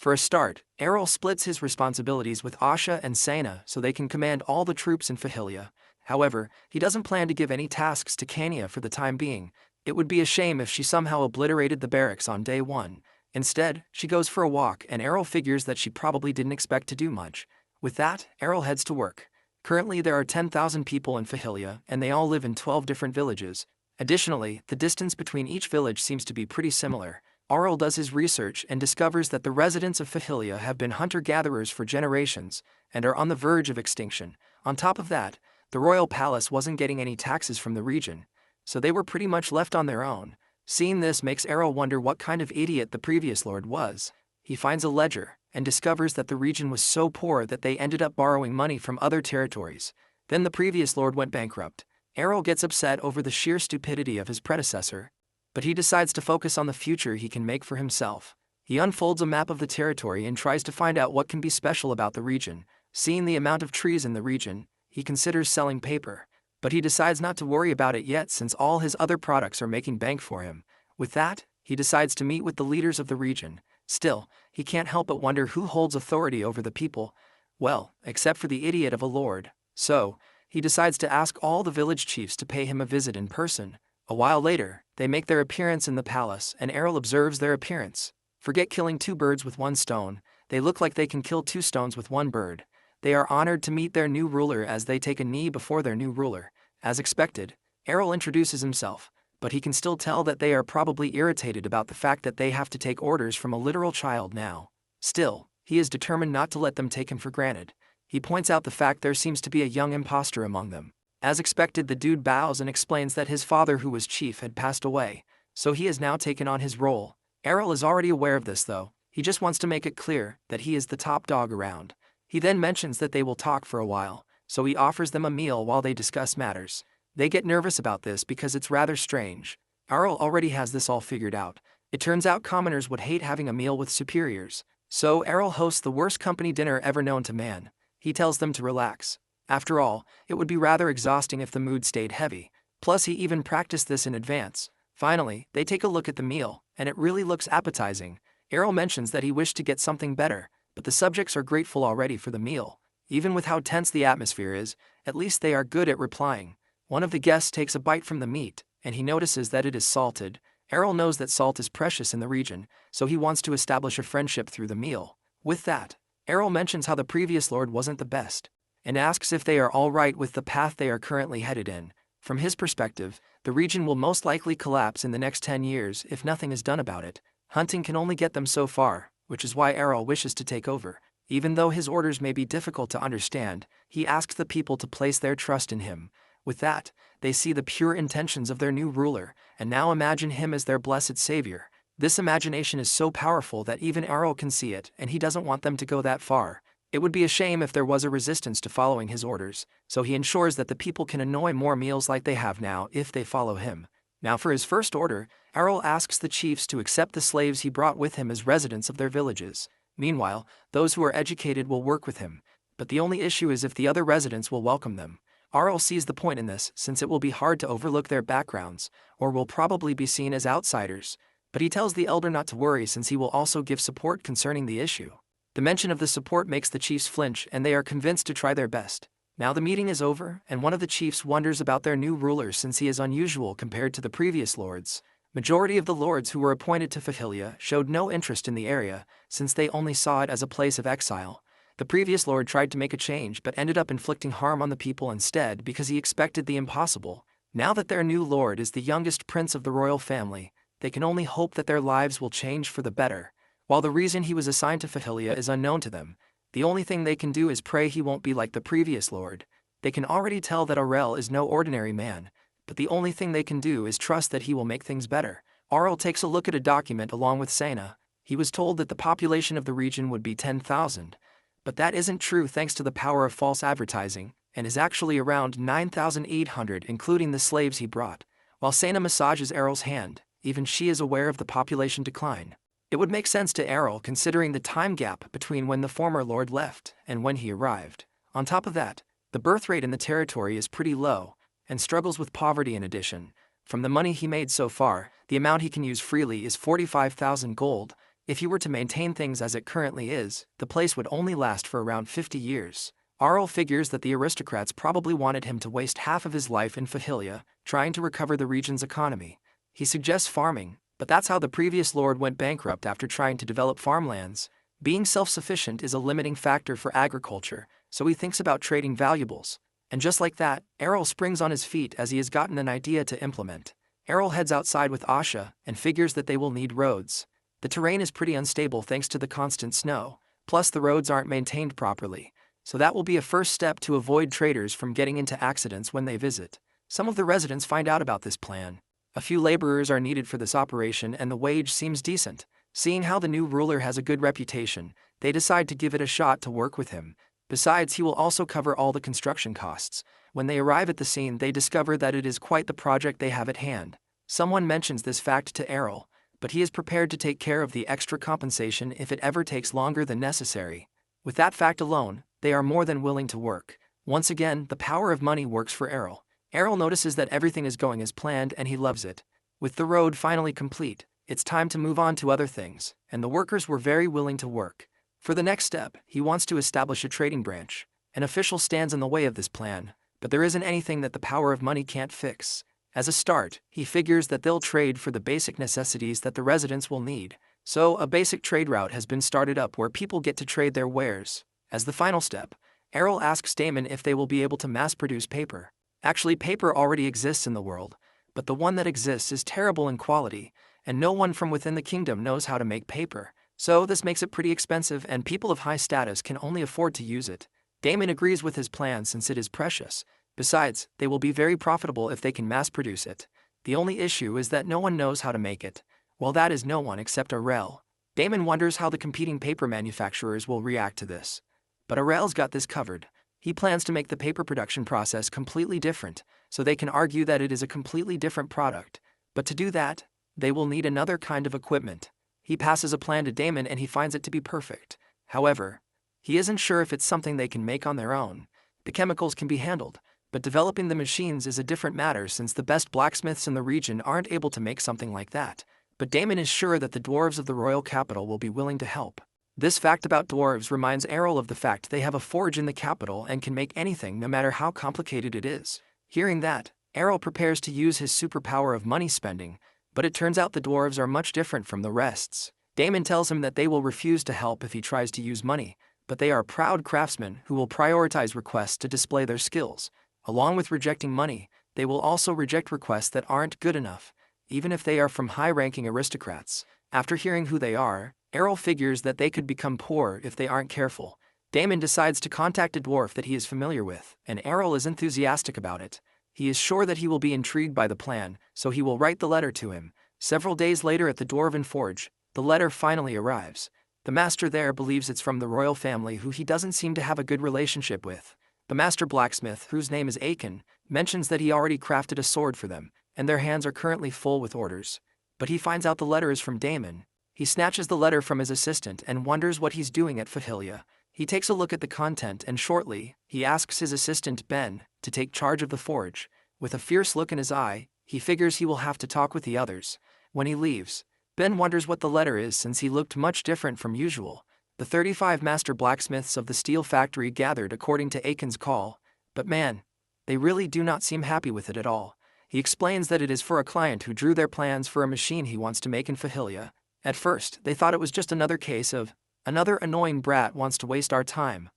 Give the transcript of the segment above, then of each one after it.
For a start, Arel splits his responsibilities with Asha and Sana so they can command all the troops in Fahilia. However, he doesn't plan to give any tasks to Kanya for the time being. It would be a shame if she somehow obliterated the barracks on day one. Instead, she goes for a walk and Arel figures that she probably didn't expect to do much. With that, Arel heads to work. Currently there are 10,000 people in Fahilia and they all live in 12 different villages. Additionally, the distance between each village seems to be pretty similar. Arel does his research and discovers that the residents of Fahilia have been hunter-gatherers for generations and are on the verge of extinction. On top of that, the royal palace wasn't getting any taxes from the region, so they were pretty much left on their own. Seeing this makes Arel wonder what kind of idiot the previous lord was. He finds a ledger and discovers that the region was so poor that they ended up borrowing money from other territories. Then the previous lord went bankrupt. Arel gets upset over the sheer stupidity of his predecessor, but he decides to focus on the future he can make for himself. He unfolds a map of the territory and tries to find out what can be special about the region. Seeing the amount of trees in the region, he considers selling paper, but he decides not to worry about it yet since all his other products are making bank for him. With that, he decides to meet with the leaders of the region. Still, he can't help but wonder who holds authority over the people. Well, except for the idiot of a lord. So, he decides to ask all the village chiefs to pay him a visit in person. A while later, they make their appearance in the palace and Arel observes their appearance. Forget killing two birds with one stone, they look like they can kill two stones with one bird. They are honored to meet their new ruler as they take a knee before their new ruler. As expected, Arel introduces himself, but he can still tell that they are probably irritated about the fact that they have to take orders from a literal child now. Still, he is determined not to let them take him for granted. He points out the fact there seems to be a young imposter among them. As expected, the dude bows and explains that his father, who was chief, had passed away, so he has now taken on his role. Arel is already aware of this though, he just wants to make it clear that he is the top dog around. He then mentions that they will talk for a while, so he offers them a meal while they discuss matters. They get nervous about this because it's rather strange. Arel already has this all figured out. It turns out commoners would hate having a meal with superiors, so Arel hosts the worst company dinner ever known to man. He tells them to relax. After all, it would be rather exhausting if the mood stayed heavy. Plus, he even practiced this in advance. Finally, they take a look at the meal, and it really looks appetizing. Arel mentions that he wished to get something better, but the subjects are grateful already for the meal. Even with how tense the atmosphere is, at least they are good at replying. One of the guests takes a bite from the meat, and he notices that it is salted. Arel knows that salt is precious in the region, so he wants to establish a friendship through the meal. With that, Arel mentions how the previous lord wasn't the best, and asks if they are all right with the path they are currently headed in. From his perspective, the region will most likely collapse in the next 10 years if nothing is done about it. Hunting can only get them so far, which is why Arel wishes to take over. Even though his orders may be difficult to understand, he asks the people to place their trust in him. With that, they see the pure intentions of their new ruler, and now imagine him as their blessed savior. This imagination is so powerful that even Arel can see it, and he doesn't want them to go that far. It would be a shame if there was a resistance to following his orders, so he ensures that the people can enjoy more meals like they have now if they follow him. Now for his first order, Arel asks the chiefs to accept the slaves he brought with him as residents of their villages. Meanwhile, those who are educated will work with him, but the only issue is if the other residents will welcome them. Arel sees the point in this since it will be hard to overlook their backgrounds, or will probably be seen as outsiders, but he tells the elder not to worry since he will also give support concerning the issue. The mention of the support makes the chiefs flinch and they are convinced to try their best. Now the meeting is over and one of the chiefs wonders about their new ruler since he is unusual compared to the previous lords. Majority of the lords who were appointed to Fahilia showed no interest in the area since they only saw it as a place of exile. The previous lord tried to make a change but ended up inflicting harm on the people instead because he expected the impossible. Now that their new lord is the youngest prince of the royal family, they can only hope that their lives will change for the better. While the reason he was assigned to Fahilia is unknown to them, the only thing they can do is pray he won't be like the previous lord. They can already tell that Arel is no ordinary man, but the only thing they can do is trust that he will make things better. Arel takes a look at a document along with Sana. He was told that the population of the region would be 10,000, but that isn't true thanks to the power of false advertising, and is actually around 9,800 including the slaves he brought. While Sana massages Arel's hand, even she is aware of the population decline. It would make sense to Arel considering the time gap between when the former lord left and when he arrived. On top of that, the birth rate in the territory is pretty low, and struggles with poverty in addition. From the money he made so far, the amount he can use freely is 45,000 gold. If he were to maintain things as it currently is, the place would only last for around 50 years. Arel figures that the aristocrats probably wanted him to waste half of his life in Fahilia, trying to recover the region's economy. He suggests farming, but that's how the previous lord went bankrupt after trying to develop farmlands. Being self-sufficient is a limiting factor for agriculture, so he thinks about trading valuables. And just like that, Arel springs on his feet as he has gotten an idea to implement. Arel heads outside with Asha and figures that they will need roads. The terrain is pretty unstable thanks to the constant snow, plus the roads aren't maintained properly, so that will be a first step to avoid traders from getting into accidents when they visit. Some of the residents find out about this plan. A few laborers are needed for this operation and the wage seems decent. Seeing how the new ruler has a good reputation, they decide to give it a shot to work with him. Besides, he will also cover all the construction costs. When they arrive at the scene, they discover that it is quite the project they have at hand. Someone mentions this fact to Arel, but he is prepared to take care of the extra compensation if it ever takes longer than necessary. With that fact alone, they are more than willing to work. Once again, the power of money works for Arel. Arel notices that everything is going as planned and he loves it. With the road finally complete, it's time to move on to other things, and the workers were very willing to work. For the next step, he wants to establish a trading branch. An official stands in the way of this plan, but there isn't anything that the power of money can't fix. As a start, he figures that they'll trade for the basic necessities that the residents will need. So, a basic trade route has been started up where people get to trade their wares. As the final step, Arel asks Damon if they will be able to mass-produce paper. Actually, paper already exists in the world, but the one that exists is terrible in quality, and no one from within the kingdom knows how to make paper. So this makes it pretty expensive and people of high status can only afford to use it. Damon agrees with his plan since it is precious. Besides, they will be very profitable if they can mass-produce it. The only issue is that no one knows how to make it. Well, that is no one except Arel. Damon wonders how the competing paper manufacturers will react to this. But Arel's got this covered. He plans to make the paper production process completely different, so they can argue that it is a completely different product. But to do that, they will need another kind of equipment. He passes a plan to Damon and he finds it to be perfect. However, he isn't sure if it's something they can make on their own. The chemicals can be handled, but developing the machines is a different matter since the best blacksmiths in the region aren't able to make something like that. But Damon is sure that the dwarves of the royal capital will be willing to help. This fact about dwarves reminds Arel of the fact they have a forge in the capital and can make anything no matter how complicated it is. Hearing that, Arel prepares to use his superpower of money spending, but it turns out the dwarves are much different from the rests. Damon tells him that they will refuse to help if he tries to use money, but they are proud craftsmen who will prioritize requests to display their skills. Along with rejecting money, they will also reject requests that aren't good enough, even if they are from high-ranking aristocrats. After hearing who they are, Arel figures that they could become poor if they aren't careful. Damon decides to contact a dwarf that he is familiar with, and Arel is enthusiastic about it. He is sure that he will be intrigued by the plan, so he will write the letter to him. Several days later at the Dwarven Forge, the letter finally arrives. The master there believes it's from the royal family who he doesn't seem to have a good relationship with. The master blacksmith, whose name is Aiken, mentions that he already crafted a sword for them, and their hands are currently full with orders. But he finds out the letter is from Damon. He snatches the letter from his assistant and wonders what he's doing at Fahilia. He takes a look at the content and shortly, he asks his assistant Ben to take charge of the forge. With a fierce look in his eye, he figures he will have to talk with the others. When he leaves, Ben wonders what the letter is since he looked much different from usual. The 35 master blacksmiths of the steel factory gathered according to Aiken's call, but man, they really do not seem happy with it at all. He explains that it is for a client who drew their plans for a machine he wants to make in Fahilia. At first, they thought it was just another case of, another annoying brat wants to waste our time.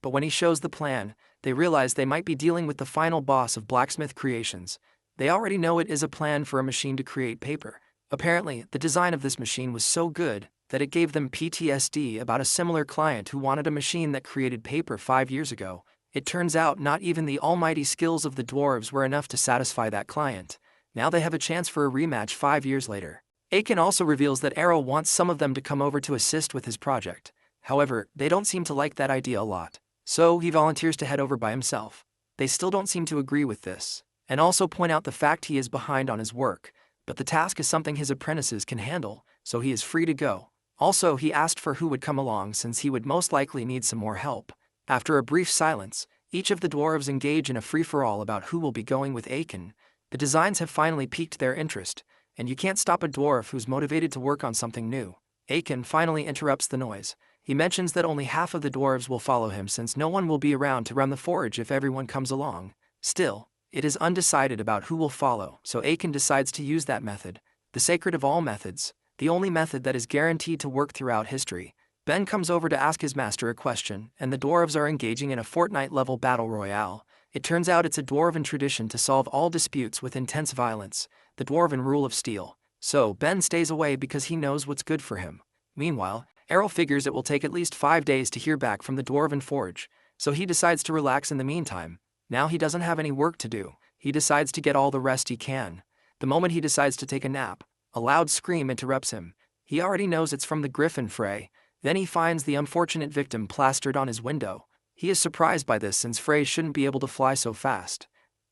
But when he shows the plan, they realize they might be dealing with the final boss of Blacksmith Creations. They already know it is a plan for a machine to create paper. Apparently, the design of this machine was so good that it gave them PTSD about a similar client who wanted a machine that created paper 5 years ago. It turns out not even the almighty skills of the dwarves were enough to satisfy that client. Now they have a chance for a rematch 5 years later. Aiken also reveals that Arel wants some of them to come over to assist with his project. However, they don't seem to like that idea a lot. So he volunteers to head over by himself. They still don't seem to agree with this, and also point out the fact he is behind on his work, but the task is something his apprentices can handle, so he is free to go. Also, he asked for who would come along since he would most likely need some more help. After a brief silence, each of the dwarves engage in a free-for-all about who will be going with Aiken. The designs have finally piqued their interest, and you can't stop a dwarf who's motivated to work on something new. Aiken finally interrupts the noise. He mentions that only half of the dwarves will follow him since no one will be around to run the forge if everyone comes along. Still, it is undecided about who will follow, so Aiken decides to use that method, the sacred of all methods, the only method that is guaranteed to work throughout history. Ben comes over to ask his master a question, and the dwarves are engaging in a Fortnite-level battle royale. It turns out it's a dwarven tradition to solve all disputes with intense violence, the dwarven rule of steel. So Ben stays away because he knows what's good for him. Meanwhile, Arel figures it will take at least 5 days to hear back from the dwarven forge, so he decides to relax in the meantime. Now he doesn't have any work to do, he decides to get all the rest he can. The moment he decides to take a nap, a loud scream interrupts him. He already knows it's from the griffin Frey. Then he finds the unfortunate victim plastered on his window. He is surprised by this since Frey shouldn't be able to fly so fast,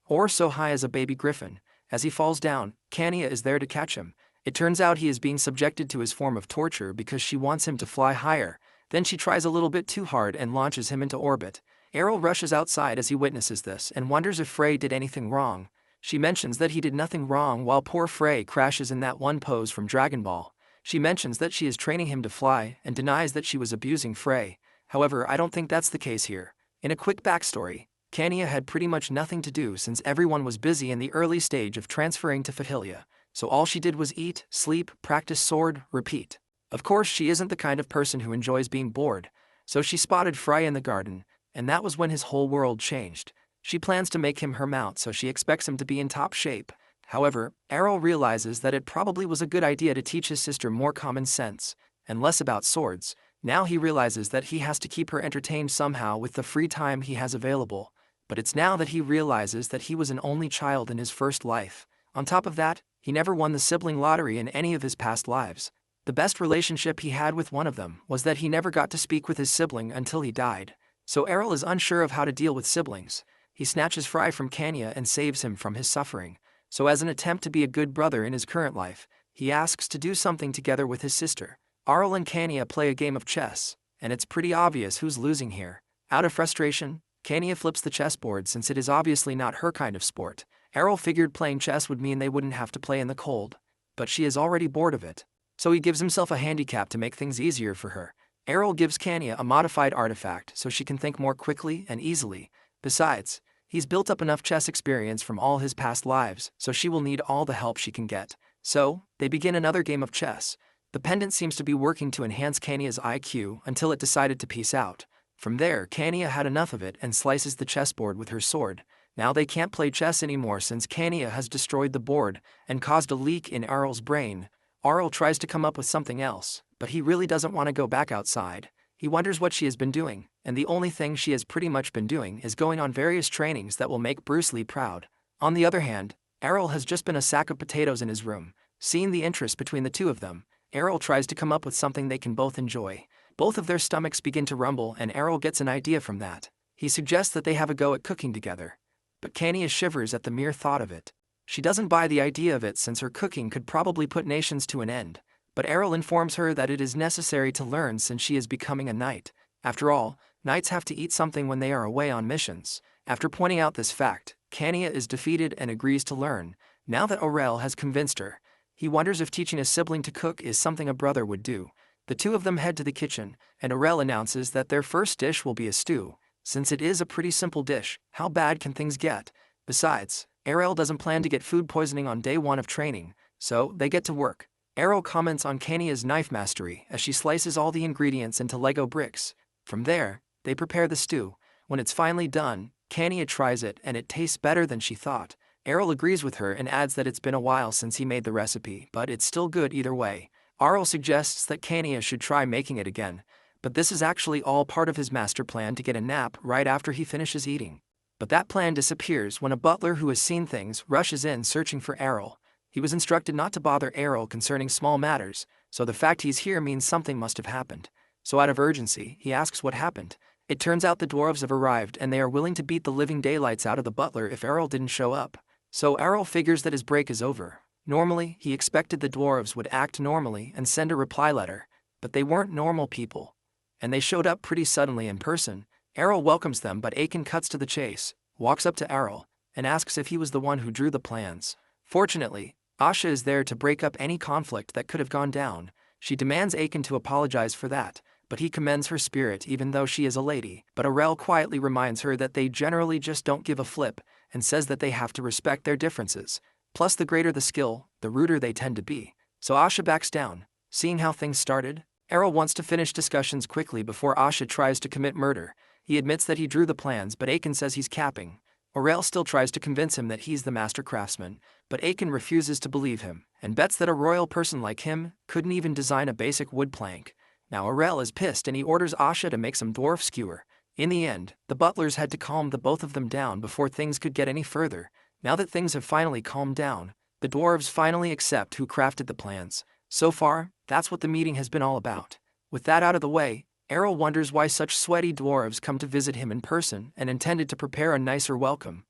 or so high as a baby griffin. As he falls down, Kania is there to catch him. It turns out he is being subjected to his form of torture because she wants him to fly higher. Then she tries a little bit too hard and launches him into orbit. Arel rushes outside as he witnesses this and wonders if Frey did anything wrong. She mentions that he did nothing wrong while poor Frey crashes in that one pose from Dragon Ball. She mentions that she is training him to fly and denies that she was abusing Frey. However, I don't think that's the case here. In a quick backstory, Kania had pretty much nothing to do since everyone was busy in the early stage of transferring to Fahilia, so all she did was eat, sleep, practice sword, repeat. Of course, she isn't the kind of person who enjoys being bored, so she spotted Frey in the garden, and that was when his whole world changed. She plans to make him her mount, so she expects him to be in top shape. However, Arel realizes that it probably was a good idea to teach his sister more common sense, and less about swords. Now he realizes that he has to keep her entertained somehow with the free time he has available. But it's now that he realizes that he was an only child in his first life. On top of that, he never won the sibling lottery in any of his past lives. The best relationship he had with one of them was that he never got to speak with his sibling until he died. So Arel is unsure of how to deal with siblings. He snatches Frey from Kania and saves him from his suffering. So as an attempt to be a good brother in his current life, he asks to do something together with his sister. Arel and Kania play a game of chess, and it's pretty obvious who's losing here. Out of frustration, Kania flips the chessboard since it is obviously not her kind of sport. Arel figured playing chess would mean they wouldn't have to play in the cold, but she is already bored of it. So he gives himself a handicap to make things easier for her. Arel gives Kania a modified artifact so she can think more quickly and easily. Besides, he's built up enough chess experience from all his past lives, so she will need all the help she can get. So, they begin another game of chess. The pendant seems to be working to enhance Kania's IQ until it decided to peace out. From there, Kania had enough of it and slices the chessboard with her sword. Now they can't play chess anymore since Kania has destroyed the board and caused a leak in Arel's brain. Arel tries to come up with something else, but he really doesn't want to go back outside. He wonders what she has been doing, and the only thing she has pretty much been doing is going on various trainings that will make Bruce Lee proud. On the other hand, Arel has just been a sack of potatoes in his room. Seeing the interest between the two of them, Arel tries to come up with something they can both enjoy. Both of their stomachs begin to rumble and Arel gets an idea from that. He suggests that they have a go at cooking together. But Kania shivers at the mere thought of it. She doesn't buy the idea of it since her cooking could probably put nations to an end. But Arel informs her that it is necessary to learn since she is becoming a knight. After all, knights have to eat something when they are away on missions. After pointing out this fact, Kania is defeated and agrees to learn. Now that Arel has convinced her, he wonders if teaching a sibling to cook is something a brother would do. The two of them head to the kitchen, and Arel announces that their first dish will be a stew. Since it is a pretty simple dish, how bad can things get? Besides, Arel doesn't plan to get food poisoning on day 1 of training, so they get to work. Arel comments on Kania's knife mastery as she slices all the ingredients into Lego bricks. From there, they prepare the stew. When it's finally done, Kania tries it and it tastes better than she thought. Arel agrees with her and adds that it's been a while since he made the recipe, but it's still good either way. Arel suggests that Kania should try making it again, but this is actually all part of his master plan to get a nap right after he finishes eating. But that plan disappears when a butler who has seen things rushes in searching for Arel. He was instructed not to bother Arel concerning small matters, so the fact he's here means something must have happened. So out of urgency, he asks what happened. It turns out the dwarves have arrived and they are willing to beat the living daylights out of the butler if Arel didn't show up. So Arel figures that his break is over. Normally, he expected the dwarves would act normally and send a reply letter, but they weren't normal people. And they showed up pretty suddenly in person. Arel welcomes them, but Aiken cuts to the chase, walks up to Arel, and asks if he was the one who drew the plans. Fortunately, Asha is there to break up any conflict that could have gone down. She demands Aiken to apologize for that, but he commends her spirit even though she is a lady. But Arel quietly reminds her that they generally just don't give a flip, and says that they have to respect their differences. Plus, the greater the skill, the ruder they tend to be. So Asha backs down. Seeing how things started, Arel wants to finish discussions quickly before Asha tries to commit murder. He admits that he drew the plans, but Aiken says he's capping. Arel still tries to convince him that he's the master craftsman, but Aiken refuses to believe him, and bets that a royal person like him couldn't even design a basic wood plank. Now Arel is pissed and he orders Asha to make some dwarf skewer. In the end, the butlers had to calm the both of them down before things could get any further. Now that things have finally calmed down, the dwarves finally accept who crafted the plans. So far, that's what the meeting has been all about. With that out of the way, Arel wonders why such sweaty dwarves come to visit him in person and intended to prepare a nicer welcome.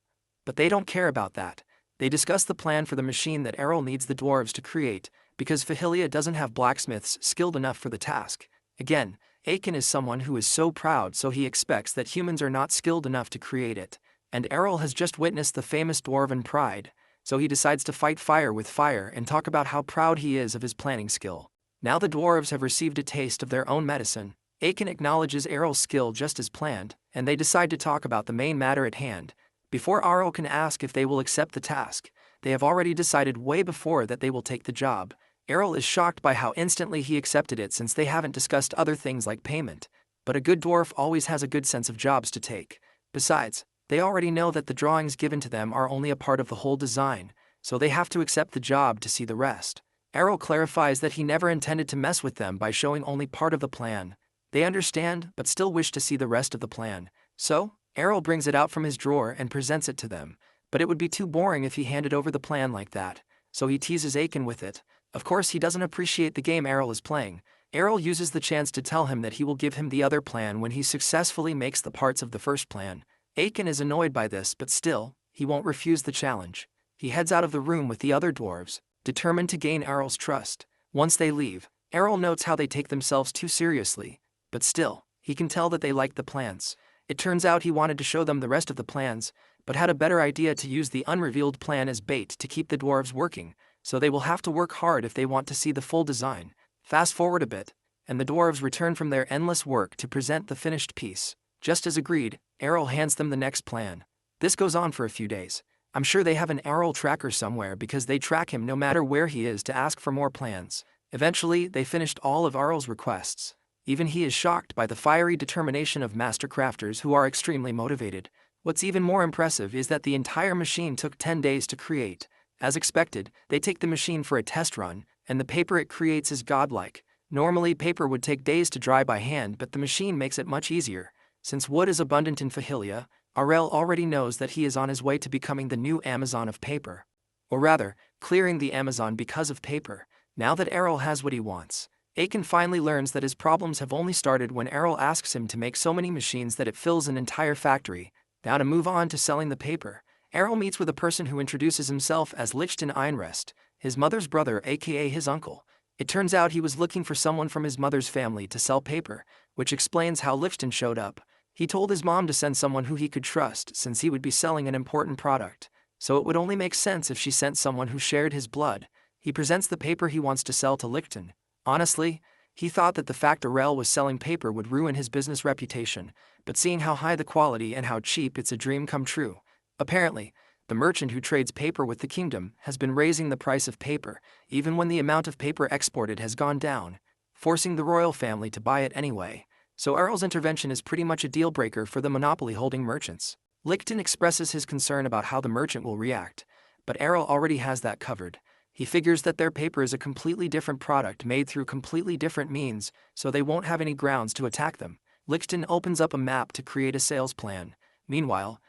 But they don't care about that. They discuss the plan for the machine that Arel needs the dwarves to create, because Fahilia doesn't have blacksmiths skilled enough for the task. Again, Aiken is someone who is so proud, so he expects that humans are not skilled enough to create it. And Arel has just witnessed the famous dwarven pride, so he decides to fight fire with fire and talk about how proud he is of his planning skill. Now the dwarves have received a taste of their own medicine. Aiken acknowledges Arel's skill just as planned, and they decide to talk about the main matter at hand. Before Arel can ask if they will accept the task, they have already decided way before that they will take the job. Arel is shocked by how instantly he accepted it, since they haven't discussed other things like payment. But a good dwarf always has a good sense of jobs to take. Besides, they already know that the drawings given to them are only a part of the whole design, so they have to accept the job to see the rest. Arel clarifies that he never intended to mess with them by showing only part of the plan. They understand, but still wish to see the rest of the plan. So, Arel brings it out from his drawer and presents it to them. But it would be too boring if he handed over the plan like that, so he teases Aiken with it. Of course, he doesn't appreciate the game Arel is playing. Arel uses the chance to tell him that he will give him the other plan when he successfully makes the parts of the first plan. Aiken is annoyed by this, but still, he won't refuse the challenge. He heads out of the room with the other dwarves, determined to gain Arel's trust. Once they leave, Arel notes how they take themselves too seriously. But still, he can tell that they like the plans. It turns out he wanted to show them the rest of the plans, but had a better idea to use the unrevealed plan as bait to keep the dwarves working, so they will have to work hard if they want to see the full design. Fast forward a bit, and the dwarves return from their endless work to present the finished piece. Just as agreed, Arel hands them the next plan. This goes on for a few days. I'm sure they have an Arel tracker somewhere because they track him no matter where he is to ask for more plans. Eventually, they finished all of Arel's requests. Even he is shocked by the fiery determination of master crafters who are extremely motivated. What's even more impressive is that the entire machine took 10 days to create. As expected, they take the machine for a test run, and the paper it creates is godlike. Normally, paper would take days to dry by hand, but the machine makes it much easier. Since wood is abundant in Fahilia, Arel already knows that he is on his way to becoming the new Amazon of paper. Or rather, clearing the Amazon because of paper. Now that Arel has what he wants, Aiken finally learns that his problems have only started when Arel asks him to make so many machines that it fills an entire factory. Now to move on to selling the paper, Arel meets with a person who introduces himself as Lichten Einrest, his mother's brother aka his uncle. It turns out he was looking for someone from his mother's family to sell paper, which explains how Lichten showed up. He told his mom to send someone who he could trust since he would be selling an important product, so it would only make sense if she sent someone who shared his blood. He presents the paper he wants to sell to Lichten. Honestly, he thought that the fact Arel was selling paper would ruin his business reputation, but seeing how high the quality and how cheap, it's a dream come true. Apparently, the merchant who trades paper with the kingdom has been raising the price of paper, even when the amount of paper exported has gone down, forcing the royal family to buy it anyway. So Arel's intervention is pretty much a deal breaker for the monopoly-holding merchants. Lichten expresses his concern about how the merchant will react, but Arel already has that covered. He figures that their paper is a completely different product made through completely different means, so they won't have any grounds to attack them. Lichten opens up a map to create a sales plan. Meanwhile,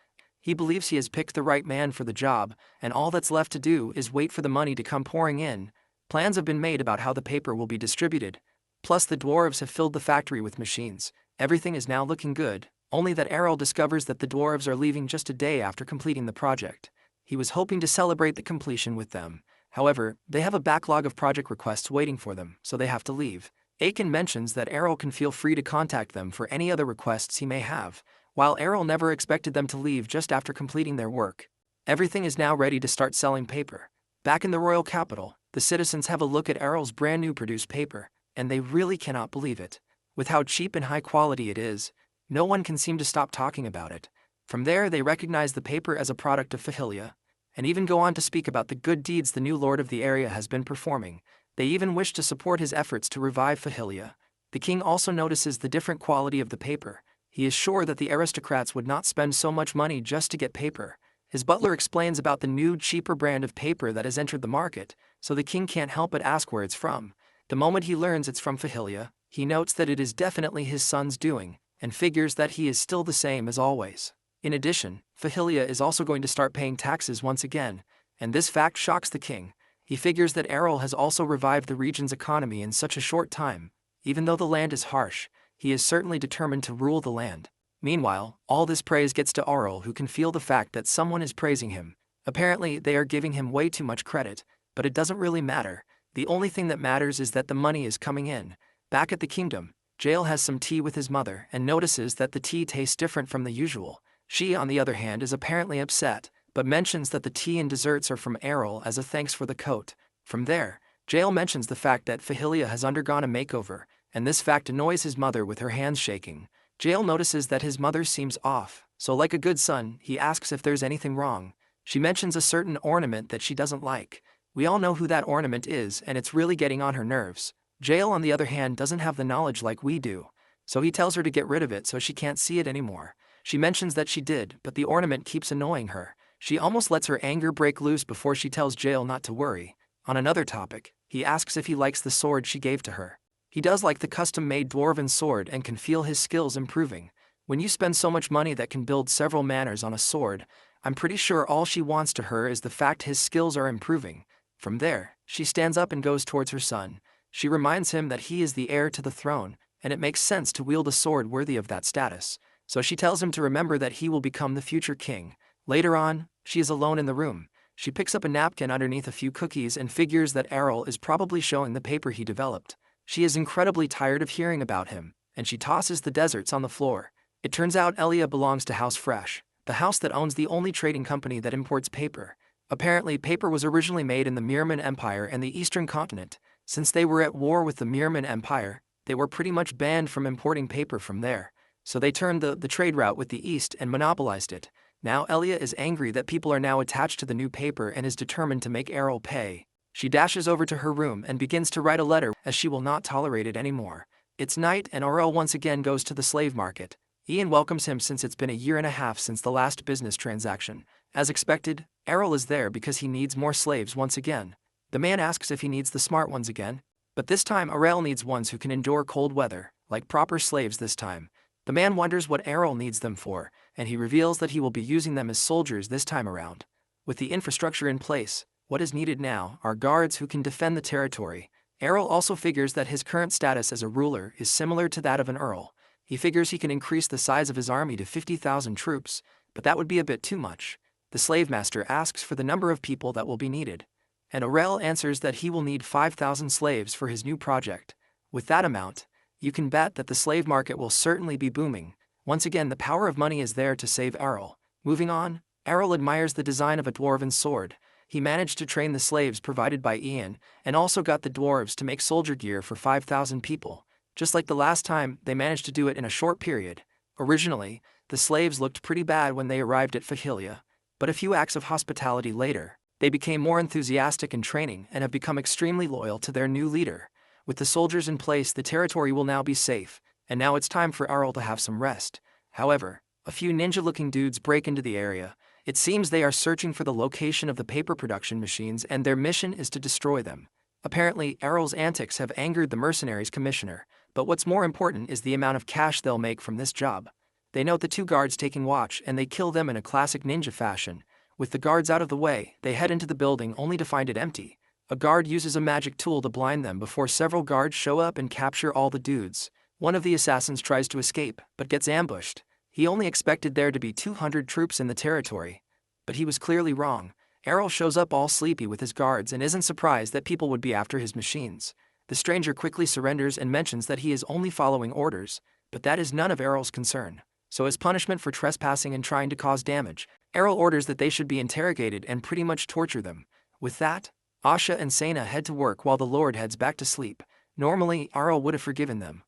he believes he has picked the right man for the job, and all that's left to do is wait for the money to come pouring in. Plans have been made about how the paper will be distributed. Plus, the dwarves have filled the factory with machines. Everything is now looking good, only that Arel discovers that the dwarves are leaving just a day after completing the project. He was hoping to celebrate the completion with them. However, they have a backlog of project requests waiting for them, so they have to leave. Aiken mentions that Arel can feel free to contact them for any other requests he may have, while Arel never expected them to leave just after completing their work. Everything is now ready to start selling paper. Back in the royal capital, the citizens have a look at Arel's brand new produced paper. and they really cannot believe it. With how cheap and high quality it is, no one can seem to stop talking about it. From there, they recognize the paper as a product of Fahilia, and even go on to speak about the good deeds the new lord of the area has been performing. They even wish to support his efforts to revive Fahilia. The king also notices the different quality of the paper. He is sure that the aristocrats would not spend so much money just to get paper. His butler explains about the new, cheaper brand of paper that has entered the market, so the king can't help but ask where it's from. The moment he learns it's from Fahilia, he notes that it is definitely his son's doing, and figures that he is still the same as always. In addition, Fahilia is also going to start paying taxes once again, and this fact shocks the king. He figures that Arel has also revived the region's economy in such a short time. Even though the land is harsh, he is certainly determined to rule the land. Meanwhile, all this praise gets to Arel, who can feel the fact that someone is praising him. Apparently, they are giving him way too much credit, but it doesn't really matter. The only thing that matters is that the money is coming in. Back at the kingdom, Jael has some tea with his mother and notices that the tea tastes different from the usual. She, on the other hand, is apparently upset, but mentions that the tea and desserts are from Arel as a thanks for the coat. From there, Jael mentions the fact that Fahilia has undergone a makeover, and this fact annoys his mother with her hands shaking. Jael notices that his mother seems off, so like a good son, he asks if there's anything wrong. She mentions a certain ornament that she doesn't like. We all know who that ornament is, and it's really getting on her nerves. Jael, on the other hand, doesn't have the knowledge like we do, so he tells her to get rid of it so she can't see it anymore. She mentions that she did, but the ornament keeps annoying her. She almost lets her anger break loose before she tells Jael not to worry. On another topic, he asks if he likes the sword she gave to her. He does like the custom-made dwarven sword and can feel his skills improving. When you spend so much money that can build several manners on a sword, I'm pretty sure all she wants to her is the fact his skills are improving. From there, she stands up and goes towards her son. She reminds him that he is the heir to the throne, and it makes sense to wield a sword worthy of that status. So she tells him to remember that he will become the future king. Later on, she is alone in the room. She picks up a napkin underneath a few cookies and figures that Arel is probably showing the paper he developed. She is incredibly tired of hearing about him, and she tosses the desserts on the floor. It turns out Elia belongs to House Fresh, the house that owns the only trading company that imports paper. Apparently, paper was originally made in the Mirman Empire and the Eastern Continent. Since they were at war with the Mirman Empire, they were pretty much banned from importing paper from there. So they turned the trade route with the East and monopolized it. Now Elia is angry that people are now attached to the new paper and is determined to make Arel pay. She dashes over to her room and begins to write a letter as she will not tolerate it anymore. It's night and Arel once again goes to the slave market. Ian welcomes him since it's been a year and a half since the last business transaction. As expected, Arel is there because he needs more slaves once again. The man asks if he needs the smart ones again, but this time Arel needs ones who can endure cold weather, like proper slaves this time. The man wonders what Arel needs them for, and he reveals that he will be using them as soldiers this time around. With the infrastructure in place, what is needed now are guards who can defend the territory. Arel also figures that his current status as a ruler is similar to that of an earl. He figures he can increase the size of his army to 50,000 troops, but that would be a bit too much. The slave master asks for the number of people that will be needed, and Arel answers that he will need 5,000 slaves for his new project. With that amount, you can bet that the slave market will certainly be booming. Once again, the power of money is there to save Arel. Moving on, Arel admires the design of a dwarven sword. He managed to train the slaves provided by Ian, and also got the dwarves to make soldier gear for 5,000 people. Just like the last time, they managed to do it in a short period. Originally, the slaves looked pretty bad when they arrived at Fahilia, but a few acts of hospitality later, they became more enthusiastic in training and have become extremely loyal to their new leader. With the soldiers in place, the territory will now be safe, and now it's time for Arel to have some rest. However, a few ninja-looking dudes break into the area. It seems they are searching for the location of the paper production machines and their mission is to destroy them. Apparently, Arel's antics have angered the mercenaries commissioner, but what's more important is the amount of cash they'll make from this job. They note the two guards taking watch and they kill them in a classic ninja fashion. With the guards out of the way, they head into the building only to find it empty. A guard uses a magic tool to blind them before several guards show up and capture all the dudes. One of the assassins tries to escape, but gets ambushed. He only expected there to be 200 troops in the territory, but he was clearly wrong. Arel shows up all sleepy with his guards and isn't surprised that people would be after his machines. The stranger quickly surrenders and mentions that he is only following orders, but that is none of Arel's concern. So as punishment for trespassing and trying to cause damage, Arel orders that they should be interrogated and pretty much torture them. With that, Asha and Sena head to work while the Lord heads back to sleep. Normally, Arel would have forgiven them.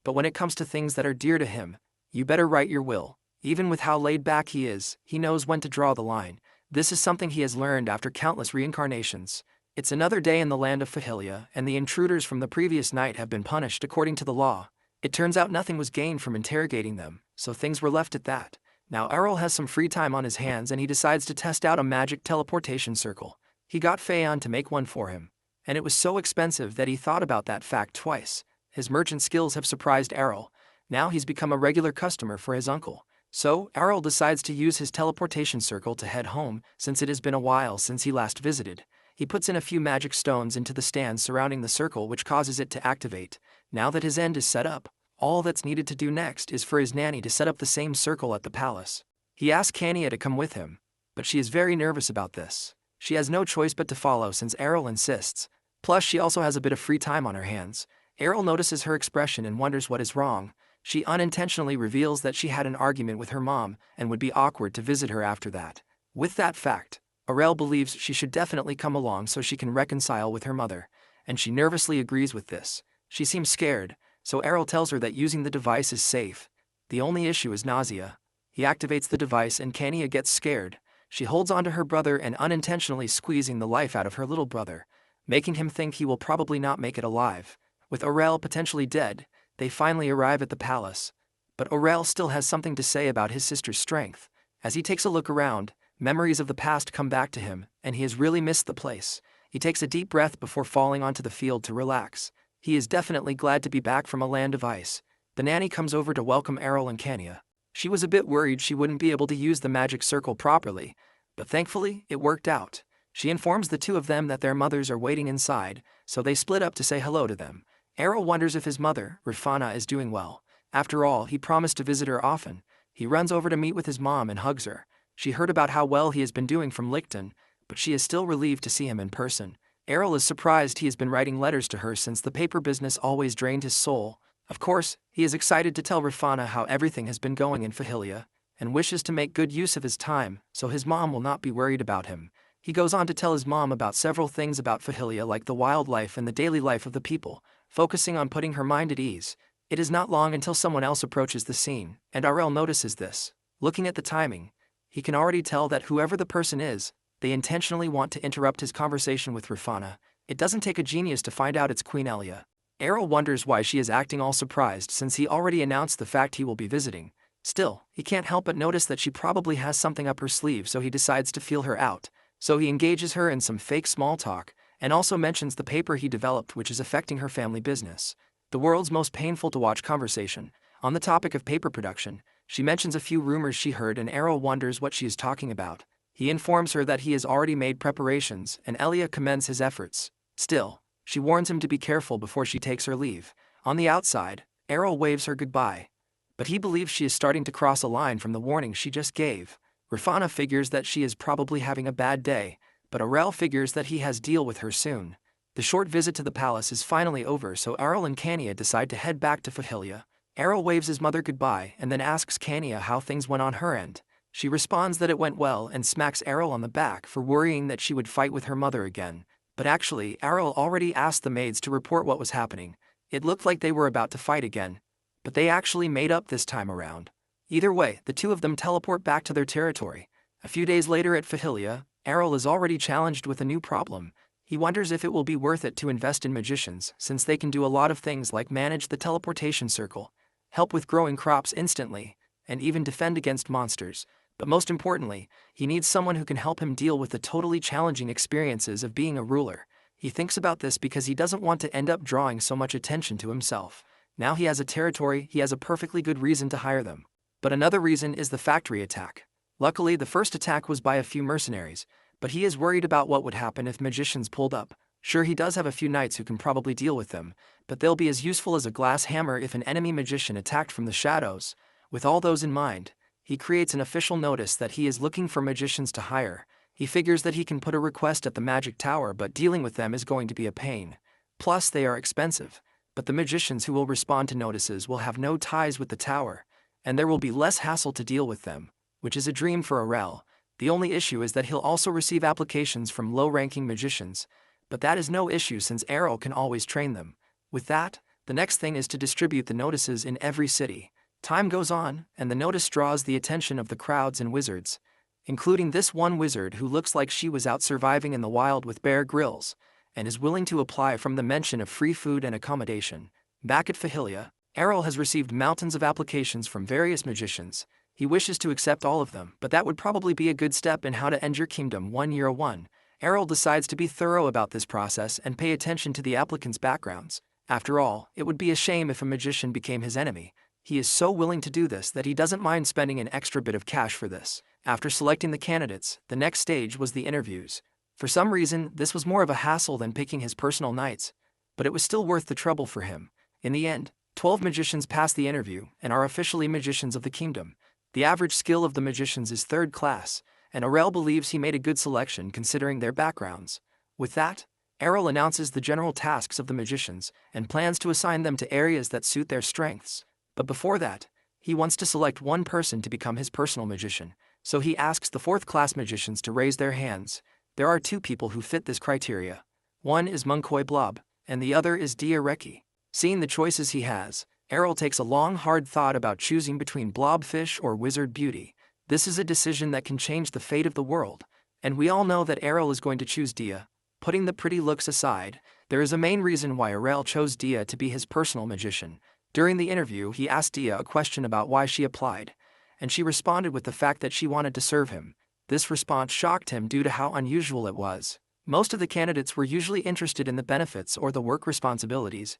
But when it comes to things that are dear to him, you better write your will. Even with how laid back he is, he knows when to draw the line. This is something he has learned after countless reincarnations. It's another day in the land of Fahilia, and the intruders from the previous night have been punished according to the law. It turns out nothing was gained from interrogating them, so things were left at that. Now Arel has some free time on his hands and he decides to test out a magic teleportation circle. He got Feon to make one for him, and it was so expensive that he thought about that fact twice. His merchant skills have surprised Arel. Now he's become a regular customer for his uncle. So, Arel decides to use his teleportation circle to head home, since it has been a while since he last visited. He puts in a few magic stones into the stands surrounding the circle, which causes it to activate. Now that his end is set up, all that's needed to do next is for his nanny to set up the same circle at the palace. He asks Kania to come with him, but she is very nervous about this. She has no choice but to follow since Arel insists. Plus, she also has a bit of free time on her hands. Arel notices her expression and wonders what is wrong. She unintentionally reveals that she had an argument with her mom and would be awkward to visit her after that. With that fact, Arel believes she should definitely come along so she can reconcile with her mother, and she nervously agrees with this. She seems scared, so Arel tells her that using the device is safe. The only issue is nausea. He activates the device and Kania gets scared. She holds onto her brother and unintentionally squeezing the life out of her little brother, making him think he will probably not make it alive. With Arel potentially dead, they finally arrive at the palace. But Arel still has something to say about his sister's strength. As he takes a look around, memories of the past come back to him, and he has really missed the place. He takes a deep breath before falling onto the field to relax. He is definitely glad to be back from a land of ice. The nanny comes over to welcome Arel and Kania. She was a bit worried she wouldn't be able to use the magic circle properly, but thankfully, it worked out. She informs the two of them that their mothers are waiting inside, so they split up to say hello to them. Arel wonders if his mother, Rifana, is doing well. After all, he promised to visit her often. He runs over to meet with his mom and hugs her. She heard about how well he has been doing from Lichten, but she is still relieved to see him in person. Arel is surprised he has been writing letters to her since the paper business always drained his soul. Of course, he is excited to tell Rifana how everything has been going in Fahilia, and wishes to make good use of his time so his mom will not be worried about him. He goes on to tell his mom about several things about Fahilia, like the wildlife and the daily life of the people, focusing on putting her mind at ease. It is not long until someone else approaches the scene, and Arel notices this. Looking at the timing, he can already tell that whoever the person is, they intentionally want to interrupt his conversation with Rifana. It doesn't take a genius to find out it's Queen Elia. Arel wonders why she is acting all surprised since he already announced the fact he will be visiting. Still, he can't help but notice that she probably has something up her sleeve, so he decides to feel her out. So he engages her in some fake small talk, and also mentions the paper he developed which is affecting her family business. The world's most painful to watch conversation. On the topic of paper production, she mentions a few rumors she heard and Arel wonders what she is talking about. He informs her that he has already made preparations and Elia commends his efforts. Still, she warns him to be careful before she takes her leave. On the outside, Arel waves her goodbye, but he believes she is starting to cross a line from the warning she just gave. Rifana figures that she is probably having a bad day, but Arel figures that he has deal with her soon. The short visit to the palace is finally over, so Arel and Kania decide to head back to Fahilia. Arel waves his mother goodbye and then asks Kania how things went on her end. She responds that it went well and smacks Arel on the back for worrying that she would fight with her mother again. But actually, Arel already asked the maids to report what was happening. It looked like they were about to fight again, but they actually made up this time around. Either way, the two of them teleport back to their territory. A few days later at Fahilia, Arel is already challenged with a new problem. He wonders if it will be worth it to invest in magicians, since they can do a lot of things like manage the teleportation circle, help with growing crops instantly, and even defend against monsters. But most importantly, he needs someone who can help him deal with the totally challenging experiences of being a ruler. He thinks about this because he doesn't want to end up drawing so much attention to himself. Now he has a territory, he has a perfectly good reason to hire them. But another reason is the factory attack. Luckily, the first attack was by a few mercenaries, but he is worried about what would happen if magicians pulled up. Sure, he does have a few knights who can probably deal with them, but they'll be as useful as a glass hammer if an enemy magician attacked from the shadows. With all those in mind, he creates an official notice that he is looking for magicians to hire. He figures that he can put a request at the magic tower, but dealing with them is going to be a pain. Plus, they are expensive. But the magicians who will respond to notices will have no ties with the tower, and there will be less hassle to deal with them, which is a dream for Arel. The only issue is that he'll also receive applications from low-ranking magicians, but that is no issue since Arel can always train them. With that, the next thing is to distribute the notices in every city. Time goes on, and the notice draws the attention of the crowds and wizards, including this one wizard who looks like she was out surviving in the wild with Bear Grylls, and is willing to apply from the mention of free food and accommodation. Back at Fahilia, Arel has received mountains of applications from various magicians. He wishes to accept all of them, but that would probably be a good step in how to end your kingdom 101. Arel decides to be thorough about this process and pay attention to the applicants' backgrounds. After all, it would be a shame if a magician became his enemy. He is so willing to do this that he doesn't mind spending an extra bit of cash for this. After selecting the candidates, the next stage was the interviews. For some reason, this was more of a hassle than picking his personal knights, but it was still worth the trouble for him. In the end, 12 magicians pass the interview and are officially magicians of the kingdom. The average skill of the magicians is 3rd class, and Arel believes he made a good selection considering their backgrounds. With that, Arel announces the general tasks of the magicians and plans to assign them to areas that suit their strengths. But before that, he wants to select one person to become his personal magician, so he asks the 4th class magicians to raise their hands. There are 2 people who fit this criteria. One is Munkoi Blob, and the other is Dia Reki. Seeing the choices he has, Arel takes a long hard thought about choosing between Blobfish or Wizard Beauty. This is a decision that can change the fate of the world, and we all know that Arel is going to choose Dia. Putting the pretty looks aside, there is a main reason why Arel chose Dia to be his personal magician. During the interview, he asked Dia a question about why she applied, and she responded with the fact that she wanted to serve him. This response shocked him due to how unusual it was. Most of the candidates were usually interested in the benefits or the work responsibilities,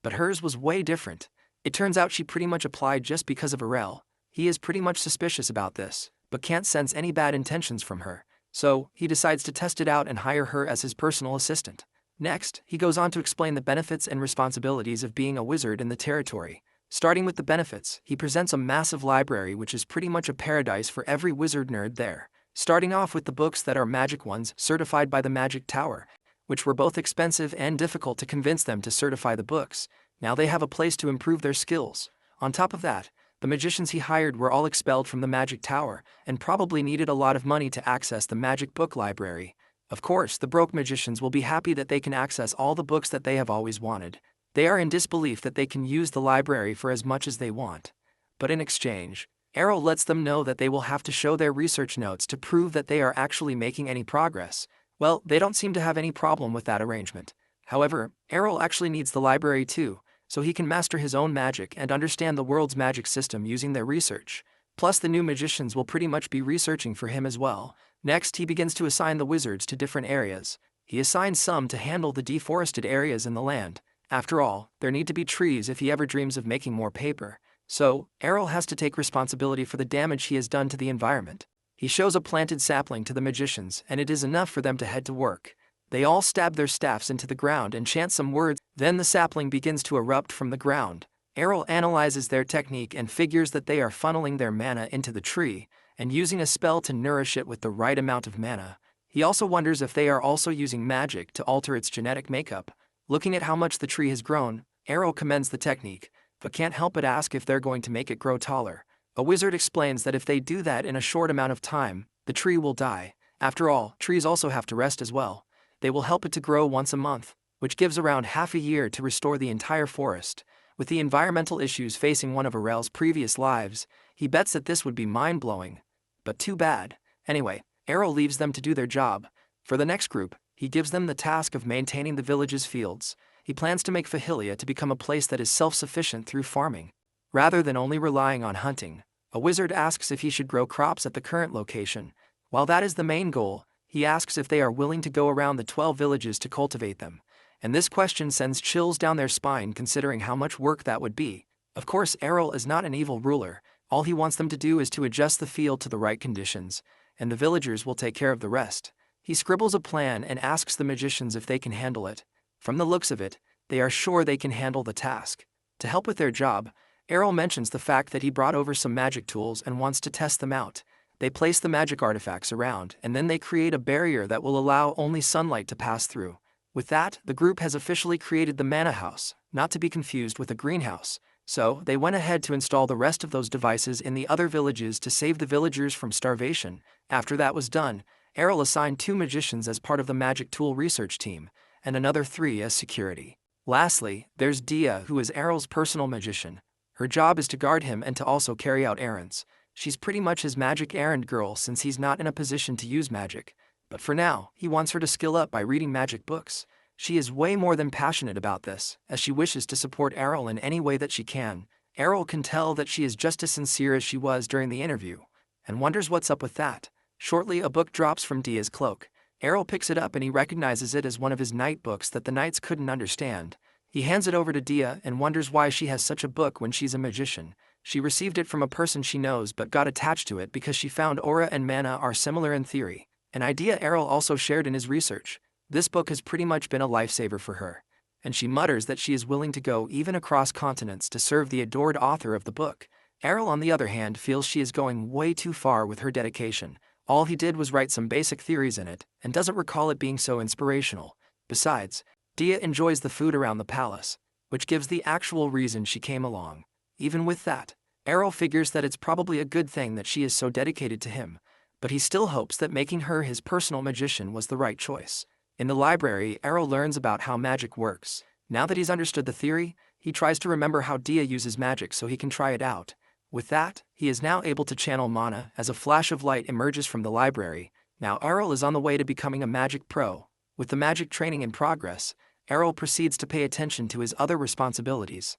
but hers was way different. It turns out she pretty much applied just because of Arel. He is pretty much suspicious about this, but can't sense any bad intentions from her, so he decides to test it out and hire her as his personal assistant. Next, he goes on to explain the benefits and responsibilities of being a wizard in the territory. Starting with the benefits, he presents a massive library which is pretty much a paradise for every wizard nerd there. Starting off with the books that are magic ones certified by the Magic Tower, which were both expensive and difficult to convince them to certify the books. Now they have a place to improve their skills. On top of that, the magicians he hired were all expelled from the Magic Tower and probably needed a lot of money to access the magic book library. Of course, the broke magicians will be happy that they can access all the books that they have always wanted. They are in disbelief that they can use the library for as much as they want. But in exchange, Arel lets them know that they will have to show their research notes to prove that they are actually making any progress. Well, they don't seem to have any problem with that arrangement. However, Arel actually needs the library too, so he can master his own magic and understand the world's magic system using their research. Plus, the new magicians will pretty much be researching for him as well. Next, he begins to assign the wizards to different areas. He assigns some to handle the deforested areas in the land. After all, there need to be trees if he ever dreams of making more paper. So, Arel has to take responsibility for the damage he has done to the environment. He shows a planted sapling to the magicians, and it is enough for them to head to work. They all stab their staffs into the ground and chant some words. Then the sapling begins to erupt from the ground. Arel analyzes their technique and figures that they are funneling their mana into the tree and using a spell to nourish it with the right amount of mana. He also wonders if they are also using magic to alter its genetic makeup. Looking at how much the tree has grown, Arel commends the technique, but can't help but ask if they're going to make it grow taller. A wizard explains that if they do that in a short amount of time, the tree will die. After all, trees also have to rest as well. They will help it to grow once a month, which gives around half a year to restore the entire forest. With the environmental issues facing one of Arel's previous lives, he bets that this would be mind-blowing. But too bad. Anyway, Arel leaves them to do their job. For the next group, he gives them the task of maintaining the village's fields. He plans to make Fahilia to become a place that is self-sufficient through farming, rather than only relying on hunting. A wizard asks if he should grow crops at the current location. While that is the main goal, he asks if they are willing to go around the 12 villages to cultivate them. And this question sends chills down their spine considering how much work that would be. Of course, Arel is not an evil ruler. All he wants them to do is to adjust the field to the right conditions, and the villagers will take care of the rest. He scribbles a plan and asks the magicians if they can handle it. From the looks of it, they are sure they can handle the task. To help with their job, Arel mentions the fact that he brought over some magic tools and wants to test them out. They place the magic artifacts around, and then they create a barrier that will allow only sunlight to pass through. With that, the group has officially created the Mana House, not to be confused with a greenhouse. So, they went ahead to install the rest of those devices in the other villages to save the villagers from starvation. After that was done, Arel assigned 2 magicians as part of the magic tool research team, and another 3 as security. Lastly, there's Dia, who is Arel's personal magician. Her job is to guard him and to also carry out errands. She's pretty much his magic errand girl since he's not in a position to use magic. But for now, he wants her to skill up by reading magic books. She is way more than passionate about this, as she wishes to support Arel in any way that she can. Arel can tell that she is just as sincere as she was during the interview, and wonders what's up with that. Shortly, a book drops from Dia's cloak. Arel picks it up and he recognizes it as one of his night books that the knights couldn't understand. He hands it over to Dia and wonders why she has such a book when she's a magician. She received it from a person she knows but got attached to it because she found aura and mana are similar in theory, an idea Arel also shared in his research. This book has pretty much been a lifesaver for her, and she mutters that she is willing to go even across continents to serve the adored author of the book. Arel, on the other hand, feels she is going way too far with her dedication. All he did was write some basic theories in it, and doesn't recall it being so inspirational. Besides, Dia enjoys the food around the palace, which gives the actual reason she came along. Even with that, Arel figures that it's probably a good thing that she is so dedicated to him, but he still hopes that making her his personal magician was the right choice. In the library, Arel learns about how magic works. Now that he's understood the theory, he tries to remember how Dia uses magic so he can try it out. With that, he is now able to channel mana as a flash of light emerges from the library. Now Arel is on the way to becoming a magic pro. With the magic training in progress, Arel proceeds to pay attention to his other responsibilities.